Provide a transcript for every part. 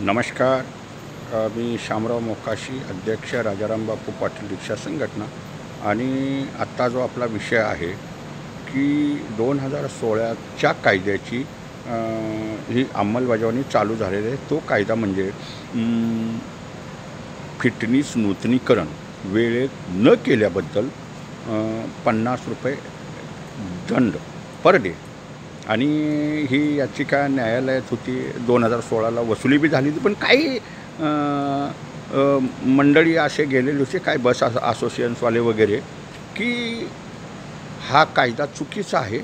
नमस्कार. मी शामराव मोकाशी, अध्यक्ष राजाराम बापू पाटील रिक्षा संघटना. आणि आत्ता जो आपला विषय आहे की 2016च्या कायद्याची ही अंमलबजावणी चालू झालेली आहे. तो कायदा म्हणजे फिटनेस नूतनीकरण वेळेत न केल्याबद्दल 50 रुपये दंड पर डे. आणि ही याचिका न्यायालयात होती. 2016ला वसुली बी झाली होती, पण काही मंडळी असे गेलेले होते, काय बस असोसिएशन्सवाले वगैरे, की हा कायदा चुकीचा आहे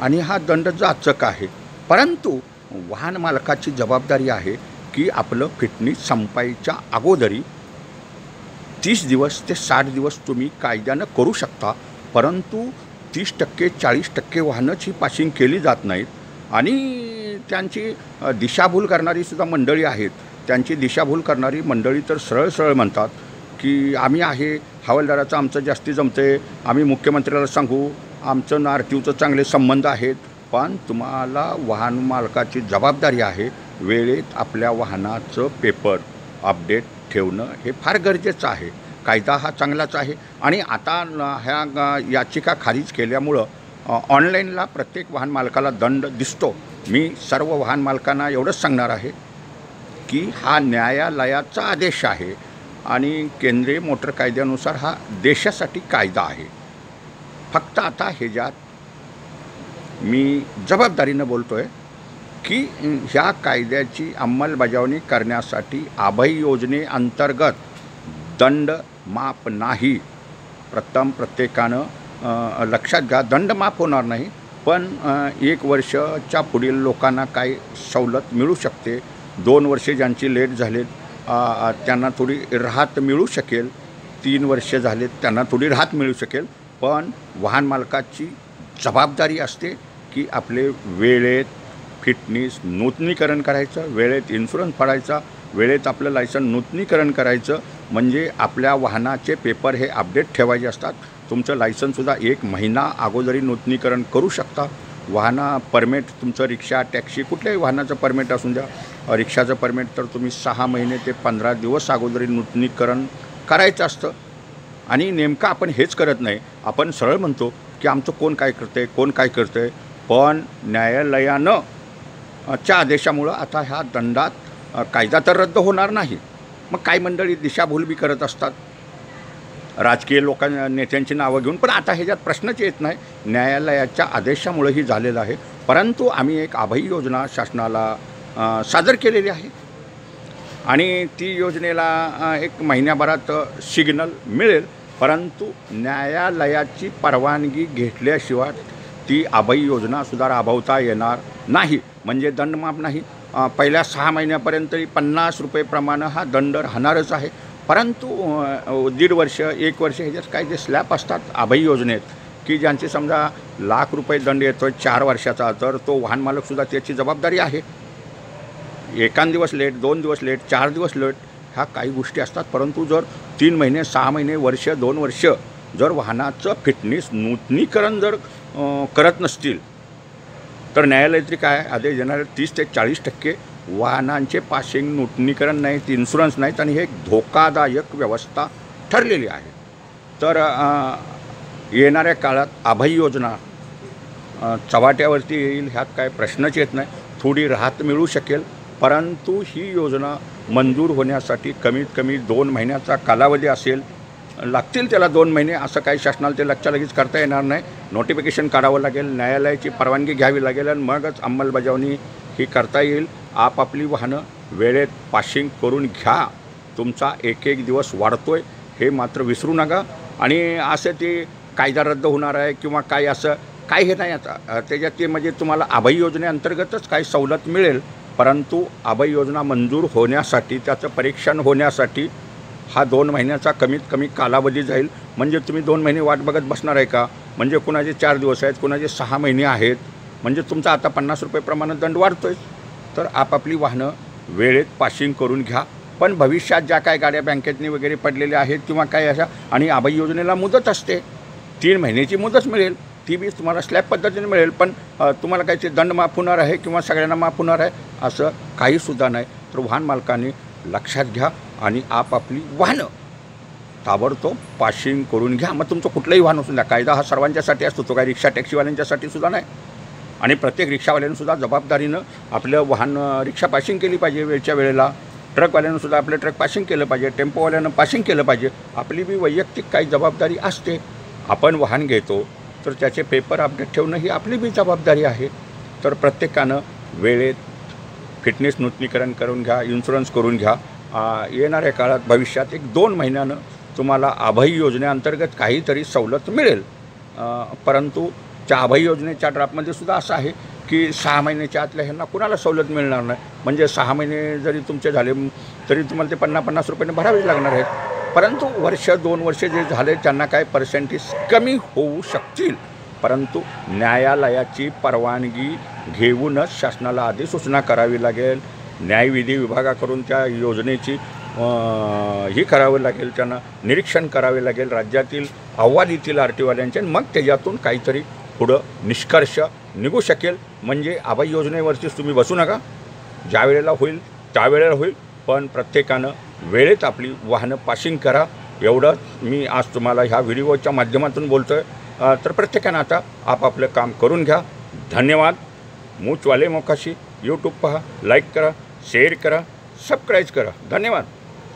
आणि हा दंड जाचक आहे. परंतु वाहन मालकाची जबाबदारी आहे की आपलं फिटनेस संपायच्या अगोदरी 30 दिवस ते 60 दिवस तुम्ही कायद्यानं करू शकता. परंतु 30% 40% वाहनंच ही पासिंग केली जात नाहीत. आणि त्यांची दिशाभूल करणारी सुद्धा मंडळी आहेत. त्यांची दिशाभूल करणारी मंडळी तर सरळ सरळ म्हणतात की आम्ही आहे, हवालदाराचं आमचं जास्ती जमते, आम्ही मुख्यमंत्र्याला सांगू, आमचं RTOचं चांगले संबंध आहेत. पण तुम्हाला वाहन मालकाची जबाबदारी आहे वेळेत आपल्या वाहनाचं पेपर अपडेट ठेवणं हे फार गरजेचं आहे. कायदा हा चांगलाच आहे. आणि आता ह्या याचिका खारिज केल्यामुळं ऑनलाईनला प्रत्येक वाहन मालकाला दंड दिसतो. मी सर्व वाहन मालकांना एवढंच सांगणार आहे की हा न्यायालयाचा आदेश आहे आणि केंद्रीय मोटर कायद्यानुसार हा देशासाठी कायदा आहे. फक्त आता ह्याच्यात मी जबाबदारीनं बोलतो आहे की ह्या कायद्याची अंमलबजावणी करण्यासाठी अभय योजनेअंतर्गत दंड माफ नाही. प्रत्येकानं लक्षात घ्या, दंड माफ होणार नाही, पण 1 वर्षाच्या पुढील लोकांना काही सवलत मिळू शकते. 2 वर्षे ज्यांची लेट झालेत त्यांना थोडी राहत मिळू शकेल. 3 वर्षे झालेत त्यांना थोडी राहत मिळू शकेल. पण वाहन मालकाची जबाबदारी असते की आपले वेळेत फिटनेस नूतनीकरण करायचं, वेळेत इन्शुरन्स भरायचा, वेळेत आपलं लायसन नूतनीकरण करायचं. म्हणजे आपल्या वाहनाचे पेपर हे अपडेट ठेवायचे असतात. तुमचं लायसनसुद्धा 1 महिना अगोदरी नूतनीकरण करू शकता. परमिट तुमचं रिक्षा, टॅक्सी, कुठल्याही वाहनाचं परमिट असून द्या. रिक्षाचं परमिट तर तुम्ही 6 महिने ते 15 दिवस अगोदरी नूतनीकरण करायचं असतं. आणि नेमकं आपण हेच करत नाही. आपण सरळ म्हणतो की आमचं कोण काय करतं आहे, कोण काय करतं आहे. पण न्यायालयानं च्या आदेशामुळं आता ह्या दंडात कायदा तर रद्द होणार नाही. मग काही मंडळी दिशाभूल बी करत असतात राजकीय नेत्यांची नावं घेऊन. पण आता ह्याच्यात प्रश्नच येत नाही. न्यायालयाच्या आदेशामुळे ही झालेलं आहे. परंतु आम्ही एक अभय योजना शासनाला सादर केलेली आहे आणि ती योजनेला 1 महिन्याभरात सिग्नल मिळेल. परंतु न्यायालयाची परवानगी घेतल्याशिवाय ती अभय योजनासुद्धा राबवता येणार नाही. म्हणजे दंडमाफ नाही. पहिल्या 6 महिन्यापर्यंत 50 रुपये प्रमाणे हा दंड राहणारच आहे. परंतु 1.5 वर्ष 1 वर्ष ह्याच्यात काही जे स्लॅब असतात अभय योजनेत, की ज्यांचे समजा ₹1,00,000 दंड येतो आहे 4 वर्षाचा, तर तो वाहन मालकसुद्धा त्याची जबाबदारी आहे. 1 दिवस लेट, 2 दिवस लेट, 4 दिवस लेट, ह्या काही गोष्टी असतात. परंतु जर 3 महिने, 6 महिने, वर्ष, 2 वर्ष जर वाहनाचं फिटनेस नूतनीकरण जर करत नसतील तर न्यायालय तरी काय आदेश देणार? 30 ते 40% वाहनांचे पासिंग नूतनीकरण नाहीत, इन्शुरन्स नाहीत. आणि हे एक धोकादायक व्यवस्था ठरलेली आहे. तर येणाऱ्या काळात अभय योजना चव्हाट्यावरती येईल, ह्यात काय प्रश्नच येत नाही. थोडी राहत मिळू शकेल. परंतु ही योजना मंजूर होण्यासाठी कमीत कमी 2 महिन्याचा कालावधी असेल. लागतील त्याला 2 महिने. असं काही शासनाला ते लगेच करता येणार नाही. नोटिफिकेशन काढावं लागेल, न्यायालयाची परवानगी घ्यावी लागेल आणि मगच अंमलबजावणी ही करता येईल. आपापली वाहनं वेळेत पासिंग करून घ्या. तुमचा एक दिवस वाढतोय हे मात्र विसरू नका. आणि असं ते कायदा रद्द होणार आहे किंवा काय असं काय हे नाही. आता त्याच्यात ते म्हणजे तुम्हाला अभय योजनेअंतर्गतच काही सवलत मिळेल. परंतु अभय योजना मंजूर होण्यासाठी, त्याचं परीक्षण होण्यासाठी हा 2 महिन्याचा कमीत कमी कालावधी जाईल. म्हणजे तुम्ही 2 महिने वाट बघत बसणार आहे का? म्हणजे कुणाचे 4 दिवस आहेत, कुणाचे 6 महिने आहेत. म्हणजे तुमचा आता 50 रुपये प्रमाणे दंड वाढतोय. तर आपापली वाहनं वेळेत पासिंग करून घ्या. पण भविष्यात ज्या काय गाड्या बँकेतनी वगैरे पडलेल्या आहेत किंवा काय अशा, आणि अभय योजनेला मुदत असते, 3 महिन्याची मुदत मिळेल. ती बी तुम्हाला स्लॅब पद्धतीने मिळेल. पण तुम्हाला काही ते दंड माफ होणार आहे किंवा सगळ्यांना माफ होणार आहे असं काहीसुद्धा नाही. तर वाहन मालकांनी लक्षात घ्या आणि आपापली वाहनं ताबडतोब पासिंग करून घ्या. मग तुमचं कुठलंही वाहन असून द्या, कायदा हा सर्वांच्यासाठी असतो, तो काही रिक्षा टॅक्सीवाल्यांच्यासाठी सुद्धा नाही. आणि प्रत्येक रिक्षावाल्यांनीसुद्धा जबाबदारीनं आपलं वाहन रिक्षा पासिंग केली पाहिजे वेळच्या वेळेला. ट्रकवाल्यांनीसुद्धा आपलं ट्रक पासिंग केलं पाहिजे, टेम्पोवाल्यानं पासिंग केलं पाहिजे. आपली बी वैयक्तिक काही जबाबदारी असते. आपण वाहन घेतो तर त्याचे पेपर अपडेट ठेवणं ही आपली बी जबाबदारी आहे. तर प्रत्येकानं वेळेत फिटनेस नूतनीकरण करून घ्या, इन्शुरन्स करून घ्या. येणाऱ्या काळात भविष्यात 1-2 महिन्यानं तुम्हाला आभाई योजनेअंतर्गत काहीतरी सवलत मिळेल. परंतु त्या आभाई योजनेच्या ड्राफ्टमध्ये सुद्धा असं आहे की 6 महिन्याच्या आतल्या ह्यांना कुणाला सवलत मिळणार नाही. म्हणजे 6 महिने जरी तुमचे झाले तरी तुम्हाला ते 50-50 रुपयाने भरावेच लागणार आहेत. परंतु वर्ष 2 वर्ष जे झाले त्यांना काय पर्सेंटेज कमी होऊ शकतील. परंतु न्यायालयाची परवानगी घेऊनच शासनाला आधी सूचना करावी लागेल. न्यायविधी विभागाकडून त्या योजनेची ही करावं लागेल, त्यांना निरीक्षण करावे लागेल राज्यातील अहवाल आरटीओवाल्यांचे. मग त्याच्यातून काहीतरी पुढं निष्कर्ष निघू शकेल. म्हणजे आभाई योजनेवरतीच तुम्ही बसू नका. ज्या वेळेला होईल त्यावेळेला होईल, पण प्रत्येकानं वेळेत आपली वाहनं पासिंग करा. एवढं मी आज तुम्हाला ह्या व्हिडिओच्या माध्यमातून बोलतो आहे. तर प्रत्येकानं आता आपापलं काम करून घ्या. धन्यवाद. मूचवाले मोकाशी यूट्यूब पहा, लाईक करा, शेअर करा, सबस्क्राईब करा. धन्यवाद.